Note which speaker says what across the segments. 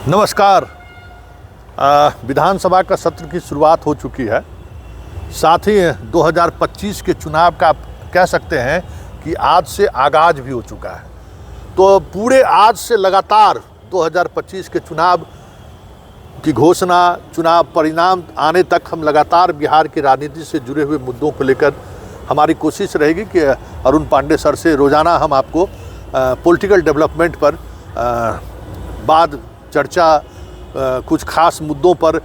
Speaker 1: नमस्कार। विधानसभा का सत्र की शुरुआत हो चुकी है। साथ ही 2025 के चुनाव का आप कह सकते हैं कि आज से आगाज भी हो चुका है। तो पूरे आज से लगातार 2025 के चुनाव की घोषणा, चुनाव परिणाम आने तक हम लगातार बिहार की राजनीति से जुड़े हुए मुद्दों को लेकर हमारी कोशिश रहेगी कि अरुण पांडे सर से रोज़ाना हम आपको पॉलिटिकल डेवलपमेंट पर बाद चर्चा, कुछ खास मुद्दों पर,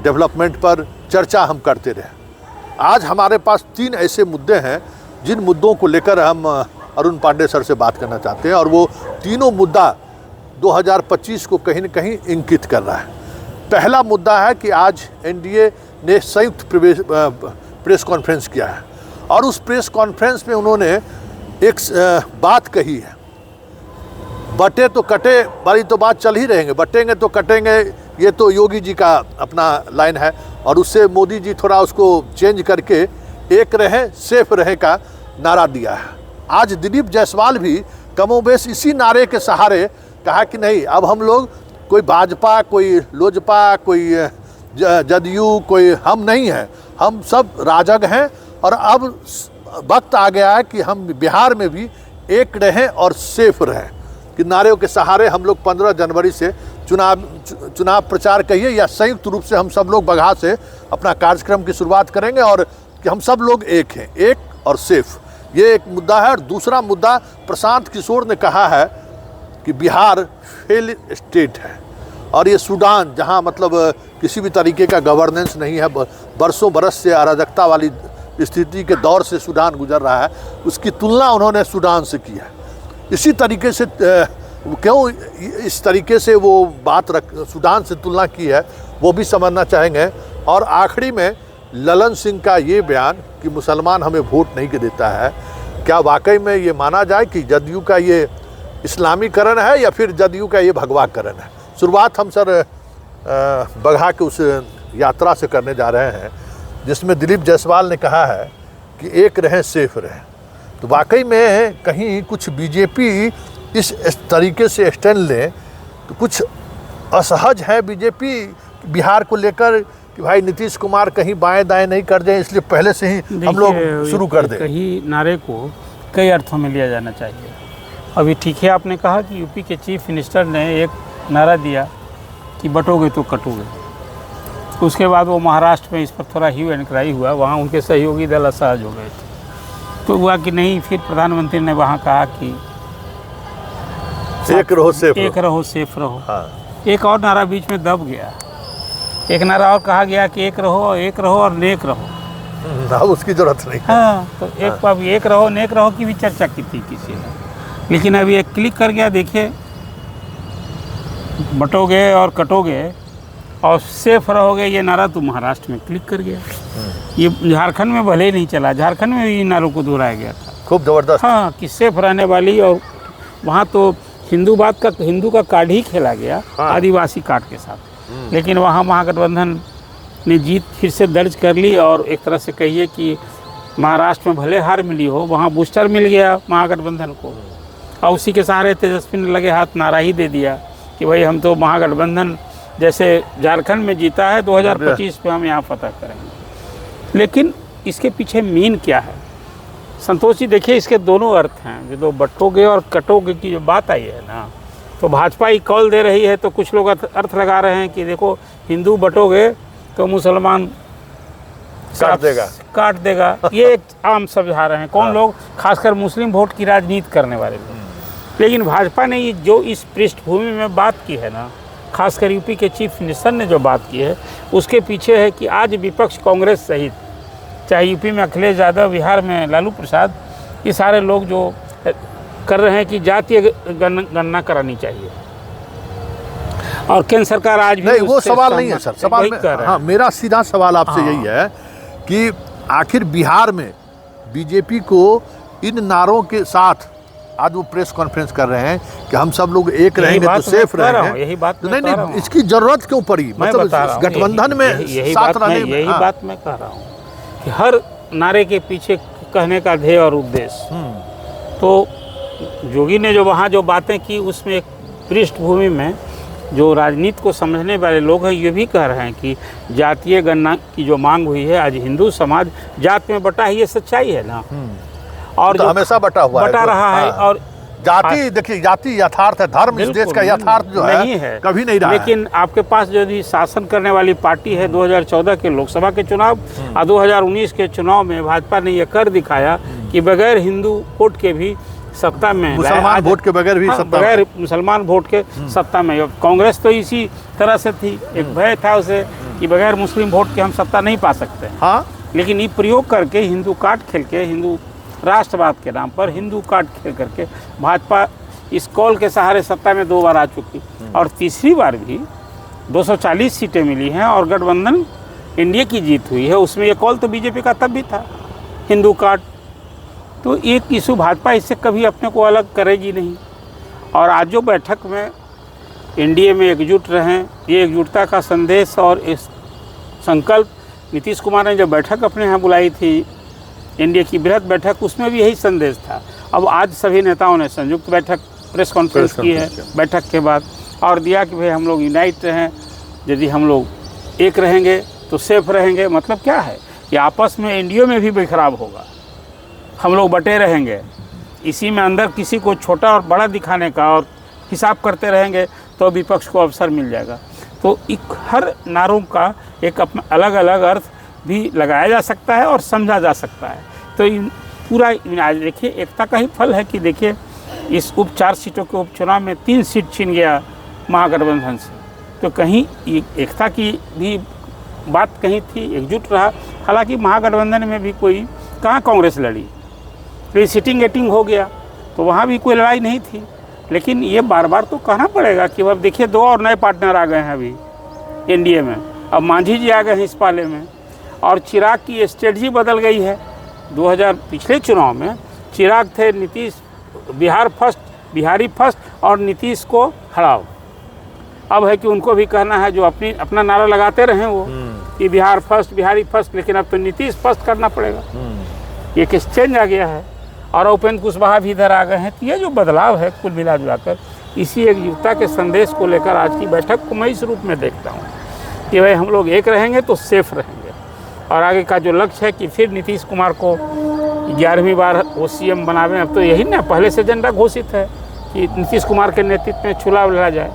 Speaker 1: डेवलपमेंट पर चर्चा हम करते रहे। आज हमारे पास 3 ऐसे मुद्दे हैं जिन मुद्दों को लेकर हम अरुण पांडे सर से बात करना चाहते हैं, और वो तीनों मुद्दा 2025 को कहीं न कहीं इंगित कर रहा है। पहला मुद्दा है कि आज एनडीए ने संयुक्त प्रेस कॉन्फ्रेंस किया है, और उस प्रेस कॉन्फ्रेंस में उन्होंने एक बात कही है, बटे तो कटे वाली तो बात चल ही रहेंगे, बटेंगे तो कटेंगे, ये तो योगी जी का अपना लाइन है, और उससे मोदी जी थोड़ा उसको चेंज करके एक रहे सेफ रहे का नारा दिया है। आज दिलीप जायसवाल भी कमोबेश इसी नारे के सहारे कहा कि नहीं, अब हम लोग कोई भाजपा, कोई लोजपा, कोई जदयू, कोई हम नहीं हैं, हम सब राजग हैं, और अब वक्त आ गया है कि हम बिहार में भी एक रहें और सेफ रहें। कि नारों के सहारे हम लोग 15 जनवरी से चुनाव प्रचार कहिए या संयुक्त रूप से हम सब लोग बगहा से अपना कार्यक्रम की शुरुआत करेंगे, और कि हम सब लोग एक हैं, एक और सेफ। ये एक मुद्दा है। और दूसरा मुद्दा, प्रशांत किशोर ने कहा है कि बिहार फेल स्टेट है, और ये सूडान, जहाँ मतलब किसी भी तरीके का गवर्नेंस नहीं है, बरसों बरस से अराजकता वाली स्थिति के दौर से सूडान गुजर रहा है, उसकी तुलना उन्होंने सूडान से की है। इसी तरीके से क्यों इस तरीके से वो बात सूडान से तुलना की है, वो भी समझना चाहेंगे। और आखिरी में ललन सिंह का ये बयान कि मुसलमान हमें वोट नहीं के देता है, क्या वाकई में ये माना जाए कि जदयू का ये इस्लामीकरण है या फिर जदयू का ये भगवाकरण है? शुरुआत हम सर बगहा के उस यात्रा से करने जा रहे हैं जिसमें दिलीप जायसवाल ने कहा है कि एक रहें सेफ रहें। तो वाकई में कहीं कुछ बीजेपी इस तरीके से स्टैंड ले तो कुछ असहज है बीजेपी बिहार को लेकर कि भाई नीतीश कुमार कहीं बाएं दाएं नहीं कर जाए, इसलिए पहले से ही हम लोग शुरू कर दें।
Speaker 2: कहीं नारे को कई अर्थों में लिया जाना चाहिए। अभी ठीक है, आपने कहा कि यूपी के चीफ मिनिस्टर ने एक नारा दिया कि बटोगे तो कटोगे। उसके बाद वो महाराष्ट्र में इस पर थोड़ा ह्यू एंड क्राई हुआ, वहाँ उनके सहयोगी दल असहज हो गए थे। तो हुआ कि नहीं, फिर प्रधानमंत्री ने वहाँ कहा कि
Speaker 1: एक रहो
Speaker 2: सेफ रहो।
Speaker 1: हाँ।
Speaker 2: एक और नारा बीच में दब गया, एक नारा और कहा गया कि एक रहो और नेक रहो।
Speaker 1: ना उसकी जरूरत नहीं।
Speaker 2: हाँ, तो एक रहो नेक रहो की भी चर्चा की थी किसी ने, लेकिन अभी एक क्लिक कर गया। देखिए, बटोगे और कटोगे और सेफ रहोगे, ये नारा तो महाराष्ट्र में क्लिक कर गया। ये झारखंड में भले ही नहीं चला, झारखंड में भी इन नारों को दोहराया गया था
Speaker 1: खूब जबरदस्त।
Speaker 2: हाँ, कि सेफ रहने वाली, और वहाँ तो हिंदू का कार्ड ही खेला गया। हाँ। आदिवासी कार्ड के साथ। लेकिन वहाँ महागठबंधन ने जीत फिर से दर्ज कर ली, और एक तरह से कहिए कि महाराष्ट्र में भले हार मिली हो, वहाँ बूस्टर मिल गया महागठबंधन को, और उसी के सहारे तेजस्वी ने लगे हाथ नारा ही दे दिया कि भाई हम तो महागठबंधन जैसे झारखंड में जीता है 2025 में हम यहाँ फतह करेंगे। लेकिन इसके पीछे मीन क्या है संतोष जी? देखिए, इसके दोनों अर्थ हैं। जो बटोगे और कटोगे की जो बात आई है ना, तो भाजपा ही कॉल दे रही है, तो कुछ लोग अर्थ लगा रहे हैं कि देखो, हिंदू बटोगे तो मुसलमान काट देगा। ये एक आम समझा रहे हैं कौन लोग, खासकर मुस्लिम वोट की राजनीति करने वाले लोग। लेकिन भाजपा ने जो इस पृष्ठभूमि में बात की है ना, खासकर यूपी के चीफ मिनिस्टर ने जो बात की है, उसके पीछे है कि आज विपक्ष कांग्रेस सहित, चाहे यूपी में अखिलेश यादव, बिहार में लालू प्रसाद, ये सारे लोग जो कर रहे हैं कि जातीय गणना करानी चाहिए, और केंद्र सरकार आज भी
Speaker 1: नहीं, वो सवाल नहीं है सर। सवाल हाँ, मेरा सीधा सवाल आपसे यही है कि आखिर बिहार में बीजेपी को इन नारों के साथ आज वो प्रेस कॉन्फ्रेंस कर रहे हैं कि हम सब लोग एक रहेंगे तो सेफ रहेंगे।
Speaker 2: यही बात
Speaker 1: नहीं, इसकी जरूरत क्यों पड़ी? मतलब गठबंधन में साथ रहने,
Speaker 2: यही बात मैं कह रहा हूँ कि हर नारे के पीछे कहने का ध्येय और उद्देश्य। तो योगी ने जो वहाँ जो बातें की, उसमें एक पृष्ठभूमि में जो राजनीति को समझने वाले लोग हैं ये भी कह रहे हैं कि जातीय गणना की जो मांग हुई है, आज हिंदू समाज जात में बटा है, ये सच्चाई है ना। और
Speaker 1: तो हमेशा बटा हुआ
Speaker 2: बटा
Speaker 1: है,
Speaker 2: रहा है। और
Speaker 1: जाति, देखिए जाति यथार्थ है, धर्म इस देश का यथार्थ जो
Speaker 2: नहीं है,
Speaker 1: कभी नहीं रहा है।
Speaker 2: लेकिन आपके पास यदि शासन करने वाली पार्टी है, 2014 के लोकसभा के चुनाव और 2019 के चुनाव में भाजपा ने यह कर दिखाया कि बगैर हिंदू वोट के भी सत्ता में,
Speaker 1: मुसलमान वोट के बगैर भी सत्ता,
Speaker 2: बगैर मुसलमान वोट के सत्ता में। कांग्रेस तो इसी तरह से थी, एक भय था उसे कि बगैर मुस्लिम वोट के हम सत्ता नहीं पा सकते।
Speaker 1: हाँ,
Speaker 2: लेकिन ये प्रयोग करके हिंदू कार्ड खेल के, हिंदू राष्ट्रवाद के नाम पर हिंदू कार्ड खेल करके भाजपा इस कॉल के सहारे सत्ता में 2 बार आ चुकी और तीसरी बार भी 240 सीटें मिली हैं और गठबंधन इंडिया की जीत हुई है। उसमें ये कॉल तो बीजेपी का तब भी था, हिंदू कार्ड। तो एक इशू भाजपा इससे कभी अपने को अलग करेगी नहीं। और आज जो बैठक में एनडीए में एकजुट रहें, ये एकजुटता का संदेश और इस संकल्प नीतीश कुमार ने जो बैठक अपने यहाँ बुलाई थी, एनडीए की बृहद बैठक, उसमें भी यही संदेश था। अब आज सभी नेताओं ने संयुक्त बैठक, प्रेस कॉन्फ्रेंस की है बैठक के बाद और दिया कि भाई हम लोग यूनाइट रहें, यदि हम लोग एक रहेंगे तो सेफ रहेंगे। मतलब क्या है कि आपस में एनडीए में भी बिखराव होगा, हम लोग बटे रहेंगे, इसी में अंदर किसी को छोटा और बड़ा दिखाने का और हिसाब करते रहेंगे तो विपक्ष को अवसर मिल जाएगा। तो एक हर नारों का एक अपना अलग अलग अर्थ भी लगाया जा सकता है और समझा जा सकता है। तो पूरा आज देखिए एकता का ही फल है कि देखिए इस 4 सीटों के उपचुनाव में 3 सीट छीन गया महागठबंधन से। तो कहीं एकता की भी बात कहीं थी, एकजुट रहा। हालांकि महागठबंधन में भी कोई कहाँ कांग्रेस लड़ी, फिर सीटिंग गेटिंग हो गया तो वहाँ भी कोई लड़ाई नहीं थी। लेकिन ये बार बार तो कहना पड़ेगा कि अब देखिए 2 और नए पार्टनर आ गए हैं अभी एनडीए में। अब मांझी जी आ गए हैं इस पाले में और चिराग की स्ट्रेटजी बदल गई है। 2000 पिछले चुनाव में चिराग थे नीतीश बिहार फर्स्ट, बिहारी फर्स्ट और नीतीश को हराओ। अब है कि उनको भी कहना है जो अपना नारा लगाते रहे वो कि बिहार फर्स्ट, बिहारी फर्स्ट, लेकिन अब तो नीतीश फर्स्ट करना पड़ेगा। एक एक्सचेंज आ गया है और उपेंद्र कुशवाहा भी इधर आ गए हैं। तो ये जो बदलाव है कुल मिला जुलाकर इसी एकजुटता के संदेश को लेकर आज की बैठक को मैं इस रूप में देखता हूँ कि भाई हम लोग एक रहेंगे तो सेफ रहेंगे। और आगे का जो लक्ष्य है कि फिर नीतीश कुमार को 11वीं बार वो सीएम बनावें। अब तो यही ना पहले से एजेंडा घोषित है कि नीतीश कुमार के नेतृत्व में चुनाव लड़ा जाए।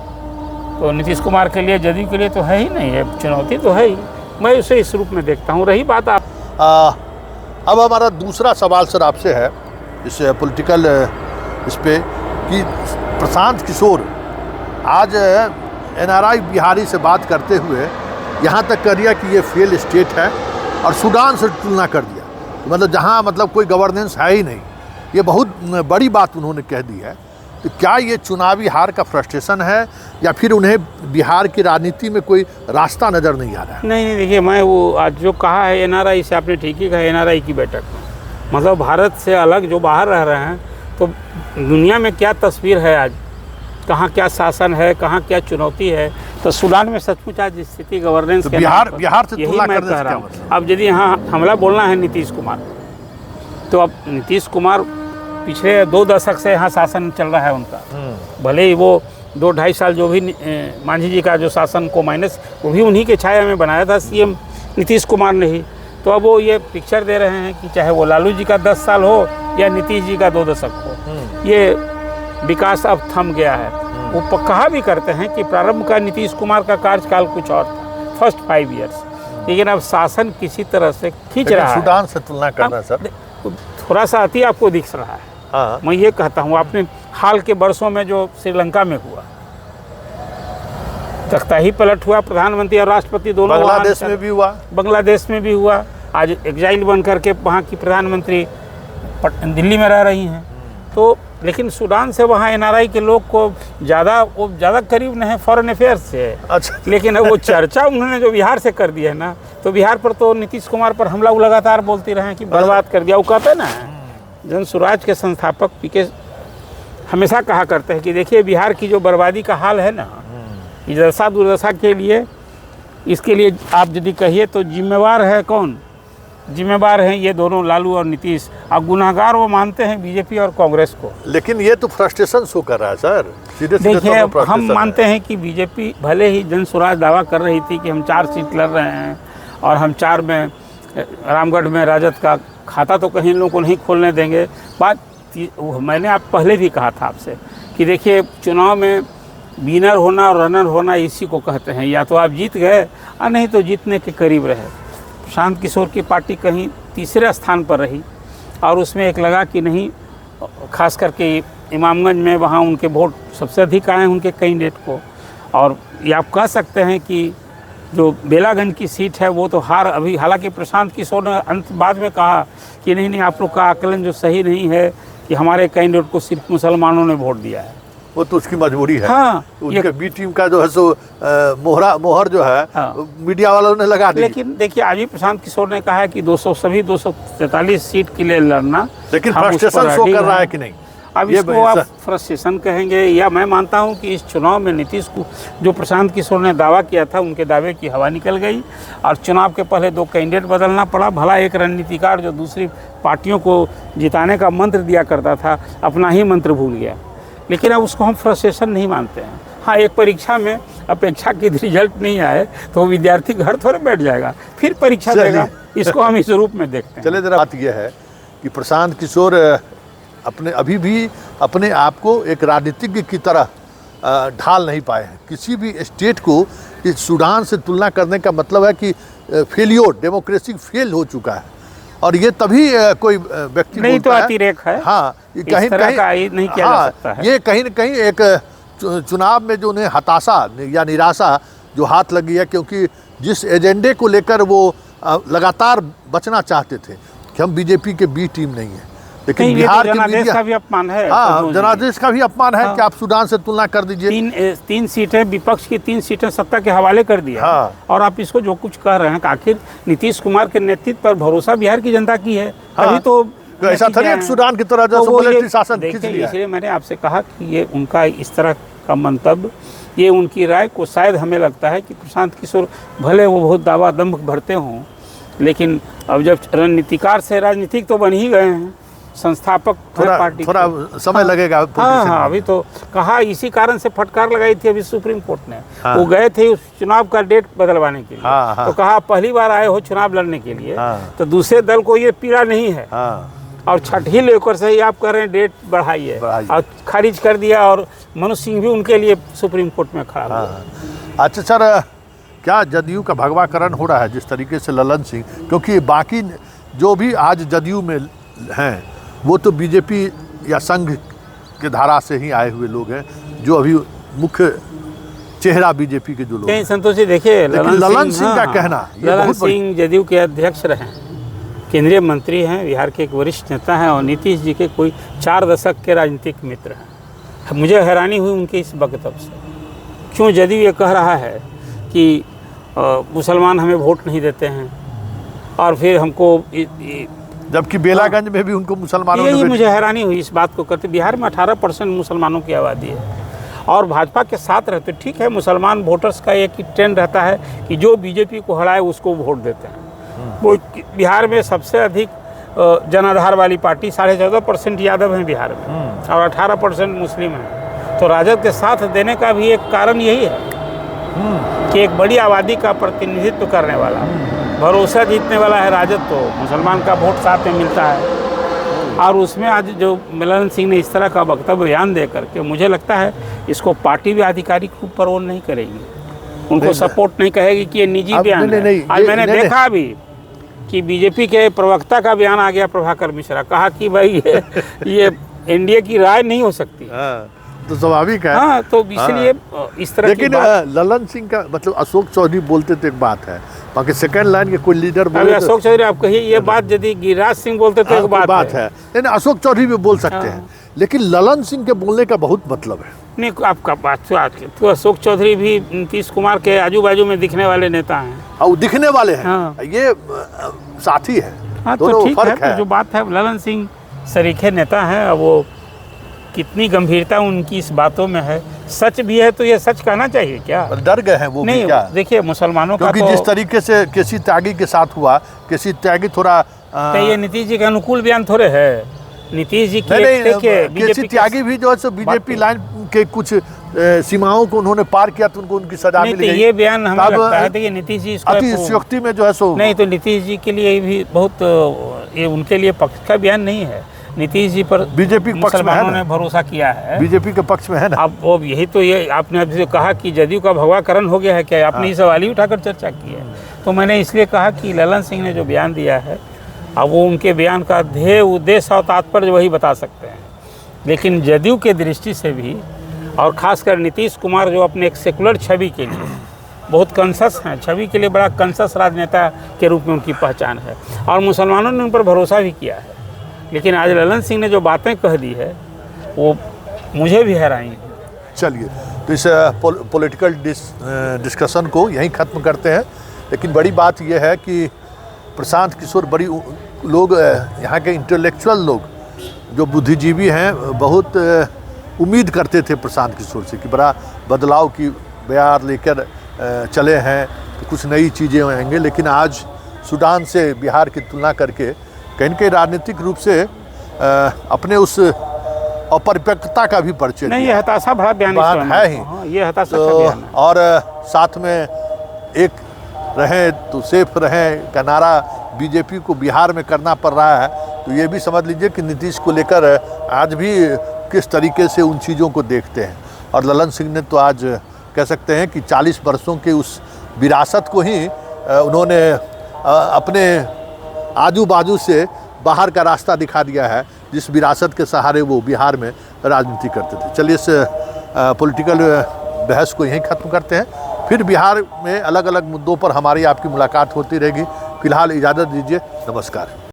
Speaker 2: तो नीतीश कुमार के लिए, जदयू के लिए तो है ही नहीं है, चुनौती तो है ही। मैं उसे इस रूप में देखता हूँ। रही बात
Speaker 1: अब हमारा दूसरा सवाल सर आपसे है इस पॉलिटिकल इस पे कि प्रशांत किशोर आज एनआरआई बिहारी से बात करते हुए यहाँ तक कर दिया कि ये फेल स्टेट है और सूडान से तुलना कर दिया, मतलब जहाँ मतलब कोई गवर्नेंस है ही नहीं। ये बहुत बड़ी बात उन्होंने कह दी है। तो क्या ये चुनावी हार का फ्रस्ट्रेशन है या फिर उन्हें बिहार की राजनीति में कोई रास्ता नज़र नहीं आ रहा है?
Speaker 2: नहीं, देखिए मैं वो आज जो कहा है एनआरआई से, आपने ठीक ही कहा, एनआरआई की बैठक मतलब भारत से अलग जो बाहर रह रहे हैं तो दुनिया में क्या तस्वीर है आज, कहाँ क्या शासन है, कहाँ क्या चुनौती है। तो सूडान में सचमुच आज स्थिति गवर्नेंस
Speaker 1: तो बिहार से तुलना करने से क्या मतलब?
Speaker 2: अब यदि यहाँ हमला बोलना है नीतीश कुमार, तो अब नीतीश कुमार पिछले 2 दशक से यहाँ शासन चल रहा है उनका। भले ही वो 2-2.5 साल जो भी मांझी जी का जो शासन को माइनस, वो भी उन्हीं के छाया में बनाया था सीएम नीतीश कुमार ने ही। तो अब वो ये पिक्चर दे रहे हैं कि चाहे वो लालू जी का 10 साल हो या नीतीश जी का 2 दशक हो, ये विकास अब थम गया है। वो कहा भी करते हैं कि प्रारंभ का नीतीश कुमार का कार्यकाल कुछ और था, फर्स्ट 5 ईयर्स, लेकिन अब शासन किसी तरह से खींच रहा है।
Speaker 1: सूडान से तुलना करना सर
Speaker 2: थोड़ा सा अति आपको दिख रहा है।
Speaker 1: हाँ।
Speaker 2: मैं ये कहता हूँ आपने हाल के वर्षों में जो श्रीलंका में हुआ, तख्ता ही पलट हुआ, प्रधानमंत्री और राष्ट्रपति दोनों,
Speaker 1: बांग्लादेश में भी हुआ,
Speaker 2: बांग्लादेश में भी हुआ। आज एग्जाइल बन करके वहाँ की प्रधानमंत्री दिल्ली में रह रही हैं। तो लेकिन सूडान से वहाँ एनआरआई के लोग को ज़्यादा करीब नहीं है, फॉरेन अफेयर्स से।
Speaker 1: अच्छा।
Speaker 2: लेकिन वो चर्चा उन्होंने जो बिहार से कर दी है ना, तो बिहार पर तो नीतीश कुमार पर हमला वो लगातार बोलती रहे कि बर्बाद कर दिया। वो कहते ना, जन स्वराज के संस्थापक पीके हमेशा कहा करते हैं कि देखिए बिहार की जो बर्बादी का हाल है ना, दशा दुर्दशा के लिए, इसके लिए आप यदि कहिए तो जिम्मेवार है कौन? जिम्मेवार हैं ये दोनों, लालू और नीतीश। अब गुनाहगार वो मानते हैं बीजेपी और कांग्रेस को।
Speaker 1: लेकिन ये तो फ्रस्ट्रेशन शो कर रहा है सर सीधे सीधे
Speaker 2: देखिए,
Speaker 1: तो
Speaker 2: हम मानते हैं कि बीजेपी भले ही जन स्वराज दावा कर रही थी कि हम 4 सीट लड़ रहे हैं और हम 4 में रामगढ़ में राजद का खाता तो कहीं लोगों को नहीं खोलने देंगे। मैंने आप पहले भी कहा था आपसे कि देखिए, चुनाव में विनर होना और रनर होना इसी को कहते हैं, या तो आप जीत गए और नहीं तो जीतने के करीब रहे। प्रशांत किशोर की पार्टी कहीं तीसरे स्थान पर रही और उसमें एक लगा कि नहीं, खास करके इमामगंज में वहाँ उनके वोट सबसे अधिक आए उनके कैंडिडेट को। और ये आप कह सकते हैं कि जो बेलागंज की सीट है वो तो हार अभी, हालांकि प्रशांत किशोर ने बाद में कहा कि नहीं, आप लोग का आकलन जो सही नहीं है कि हमारे कैंडिडेट को सिर्फ मुसलमानों ने वोट दिया है।
Speaker 1: वो तो उसकी मजबूरी है।
Speaker 2: हाँ,
Speaker 1: उनके बी टीम का जो है सो मोहर जो है,
Speaker 2: हाँ,
Speaker 1: मीडिया वालों ने लगा दी।
Speaker 2: लेकिन देखिए, आज भी प्रशांत किशोर ने कहा है कि 243 सीट के लिए लड़ना,
Speaker 1: लेकिन
Speaker 2: हम उस पर
Speaker 1: फ्रस्ट्रेशन शो
Speaker 2: ready
Speaker 1: कर रहा
Speaker 2: हैं।
Speaker 1: है कि नहीं?
Speaker 2: अब इसको आप फ्रस्ट्रेशन कहेंगे या मैं मानता हूं कि इस चुनाव में नीतीश को जो प्रशांत किशोर ने दावा किया था, उनके दावे की हवा निकल गई और चुनाव के पहले 2 कैंडिडेट बदलना पड़ा। भला एक रणनीतिकार जो दूसरी पार्टियों को जिताने का मंत्र दिया करता था, अपना ही मंत्र भूल गया। लेकिन अब उसको हम फ्रस्ट्रेशन नहीं मानते हैं। हाँ, एक परीक्षा में अपेक्षाकृत रिजल्ट नहीं आए तो विद्यार्थी घर थोड़े बैठ जाएगा, फिर परीक्षा देगा। इसको हम इस रूप में देखते हैं।
Speaker 1: चले, जरा बात यह है कि प्रशांत किशोर अभी भी अपने आप को एक राजनीतिज्ञ की तरह ढाल नहीं पाए हैं। किसी भी स्टेट को इस सूडान से तुलना करने का मतलब है कि फेलियोर, डेमोक्रेसी फेल हो चुका है। और ये तभी कोई व्यक्ति
Speaker 2: नहीं तो अतिरेक है।
Speaker 1: हाँ,
Speaker 2: कहीं नहीं किया जा सकता है।
Speaker 1: ये कहीं न कहीं एक चुनाव में जो उन्हें हताशा या निराशा जो हाथ लगी है, क्योंकि जिस एजेंडे को लेकर वो लगातार बचना चाहते थे कि हम बीजेपी के बी टीम नहीं है, लेकिन बिहार के
Speaker 2: जनादेश का भी अपमान है।
Speaker 1: हाँ, जनादेश का भी अपमान है कि आप सूडान से तुलना कर दीजिए।
Speaker 2: 3 सीटें विपक्ष की 3 सीटें सत्ता के हवाले कर दिया।
Speaker 1: हाँ।
Speaker 2: और आप इसको जो कुछ कह रहे हैं कि आखिर नीतीश कुमार के नेतृत्व पर भरोसा बिहार की जनता की है।
Speaker 1: हाँ।
Speaker 2: अभी तो
Speaker 1: ऐसा था नहीं सूडान की तरह जो मिलिट्री शासन खींच लिया।
Speaker 2: इसलिए मैंने आपसे कहा कि ये उनका इस तरह का मंतव्य, ये उनकी राय को शायद हमें लगता है कि प्रशांत किशोर भले वो बहुत दावा दम्भ भरते हों, लेकिन अब जब रणनीतिकार से राजनीतिक तो बन ही गए हैं, संस्थापक पार्टी,
Speaker 1: थोड़ा समय लगेगा।
Speaker 2: हाँ, अभी तो कहा, इसी कारण से फटकार लगाई थी अभी सुप्रीम कोर्ट ने। वो गए थे उस चुनाव का डेट बदलवाने के लिए। तो कहा पहली बार आए हो चुनाव लड़ने के लिए, तो दूसरे दल को ये पीड़ा नहीं है। और छठी लेकर से ही आप कह रहे हैं डेट बढ़ाइए, और खारिज कर दिया। और मनोज सिंह भी उनके लिए सुप्रीम कोर्ट में खड़ा हुआ।
Speaker 1: अच्छा सर, क्या जदयू का भगवाकरण हो रहा है जिस तरीके से ललन सिंह, क्योंकि बाकी जो भी आज जदयू में हैं वो तो बीजेपी या संघ के धारा से ही आए हुए लोग हैं, जो अभी मुख्य चेहरा बीजेपी के जो लोग हैं।
Speaker 2: संतोष जी, देखिए
Speaker 1: ललन सिंह का कहना,
Speaker 2: ललन सिंह जदयू के अध्यक्ष रहे, केंद्रीय मंत्री हैं, बिहार के एक वरिष्ठ नेता हैं और नीतीश जी के कोई 4 दशक के राजनीतिक मित्र हैं। मुझे हैरानी हुई उनके इस वक्तव्य से। क्यों जदयू ये कह रहा है कि मुसलमान हमें वोट नहीं देते हैं, और फिर हमको
Speaker 1: जबकि बेलागंज में भी उनको मुसलमानों ने,
Speaker 2: यही मुझे हैरानी हुई इस बात को करते। बिहार में 18% मुसलमानों की आबादी है और भाजपा के साथ रहते। ठीक है, मुसलमान वोटर्स का एक ट्रेंड रहता है कि जो बीजेपी को हराए उसको वोट देते हैं। वो बिहार में सबसे अधिक जनाधार वाली पार्टी 14.5% यादव हैं बिहार में, और 18% मुस्लिम हैं। तो राजद के साथ देने का भी एक कारण यही है कि एक बड़ी आबादी का प्रतिनिधित्व करने वाला, भरोसा जीतने वाला है राजद, तो मुसलमान का वोट साथ में मिलता है। और उसमें आज जो ललन सिंह ने इस तरह का वक्तव्य बयान दे करके, मुझे लगता है इसको पार्टी भी आधिकारिक रूप पर वो नहीं करेगी, उनको सपोर्ट नहीं कहेगी कि ये निजी बयान है। आज मैंने देखा भी कि बीजेपी के प्रवक्ता का बयान आ गया, प्रभाकर मिश्रा, कहा कि भाई ये एनडीए की राय नहीं हो सकती।
Speaker 1: तो स्वाभाविक है।
Speaker 2: हाँ, तो इसलिए इस तरह
Speaker 1: लेकिन ललन सिंह का मतलब अशोक चौधरी बोलते तो एक बात है, बाकी सेकंड लाइन के कोई लीडर बोले,
Speaker 2: अशोक चौधरी आप कहिए ये बात, यदि गिरिराज सिंह बोलते तो एक बात है।
Speaker 1: लेकिन अशोक चौधरी भी बोल सकते हैं, लेकिन ललन सिंह के बोलने का बहुत मतलब है।
Speaker 2: नहीं, आपका बात तो अशोक चौधरी भी नीतीश कुमार के आजू बाजू में दिखने वाले नेता हैं।
Speaker 1: और दिखने वाले हैं।
Speaker 2: हाँ।
Speaker 1: ये साथी है।
Speaker 2: हाँ, तो ठीक है। जो बात है, ललन सिंह सरीखे नेता हैं, और वो कितनी गंभीरता उनकी इस बातों में है, सच भी है तो ये सच कहना चाहिए क्या?
Speaker 1: डर गए हैं वो
Speaker 2: नहीं,
Speaker 1: क्या?
Speaker 2: देखिए मुसलमानों का
Speaker 1: क्योंकि जिस तरीके से केसी त्यागी के साथ हुआ, केसी त्यागी थोड़ा
Speaker 2: ये नीतीश जी के अनुकूल बयान थोड़े है। नीतीश जी की
Speaker 1: नहीं
Speaker 2: एक
Speaker 1: नहीं,
Speaker 2: देखिए
Speaker 1: केसी
Speaker 2: बीजेपी
Speaker 1: त्यागी भी जो है सो बीजेपी लाइन के कुछ सीमाओं को उन्होंने पार किया तो उनको उनकी सजा
Speaker 2: नहीं
Speaker 1: मिल
Speaker 2: तो
Speaker 1: गई।
Speaker 2: ये बयान हमें
Speaker 1: तब
Speaker 2: लगता है कि नीतीश जी इसको
Speaker 1: अतिशयोक्ति में जो है सो
Speaker 2: नहीं तो नीतीश जी के लिए भी बहुत ये उनके लिए पक्ष का बयान नहीं है। नीतीश जी पर
Speaker 1: बीजेपी के पक्ष में है
Speaker 2: मुसलमानों
Speaker 1: ना।
Speaker 2: ने भरोसा किया है।
Speaker 1: बीजेपी के पक्ष में है ना।
Speaker 2: अब वो यही तो ये आपने अभी जो कहा कि जदयू का भगवाकरण हो गया है क्या, आपने ये सवाल ही उठाकर चर्चा की है। तो मैंने इसलिए कहा कि ललन सिंह ने जो बयान दिया है अब वो उनके बयान का ध्येय उद्देश्य और तात्पर्य वही बता सकते हैं, लेकिन जदयू के दृष्टि से भी और ख़ासकर नीतीश कुमार जो अपने एक सेकुलर छवि के लिए बहुत कंसस हैं, छवि के लिए बड़ा कंसस राजनेता के रूप में उनकी पहचान है और मुसलमानों ने उन पर भरोसा भी किया है। लेकिन आज ललन सिंह ने जो बातें कह दी है वो मुझे भी हैरानी है।
Speaker 1: चलिए तो इस पॉलिटिकल डिस्कशन को यहीं ख़त्म करते हैं, लेकिन बड़ी बात यह है कि प्रशांत किशोर बड़ी लोग यहाँ के इंटेलेक्चुअल लोग जो बुद्धिजीवी हैं बहुत उम्मीद करते थे प्रशांत किशोर से कि बड़ा बदलाव की बयार लेकर चले हैं तो कुछ नई चीज़ें आएंगे। लेकिन आज सूडान से बिहार की तुलना करके कहीं न कहीं राजनीतिक रूप से अपने उस अपरिपक्वता का भी परिचय
Speaker 2: नहीं, ये हताशा भरा बयान
Speaker 1: है ही।
Speaker 2: हाँ, ये हताशा
Speaker 1: तो
Speaker 2: का बयान है।
Speaker 1: और साथ में एक रहें तो सेफ रहें का नारा बीजेपी को बिहार में करना पड़ रहा है। तो ये भी समझ लीजिए कि नीतीश को लेकर आज भी किस तरीके से उन चीज़ों को देखते हैं। और ललन सिंह ने तो आज कह सकते हैं कि 40 वर्षों के उस विरासत को ही उन्होंने अपने आजू बाजू से बाहर का रास्ता दिखा दिया है, जिस विरासत के सहारे वो बिहार में राजनीति करते थे। चलिए इस पॉलिटिकल बहस को यहीं ख़त्म करते हैं, फिर बिहार में अलग अलग मुद्दों पर हमारी आपकी मुलाकात होती रहेगी। फिलहाल इजाज़त दीजिए, नमस्कार।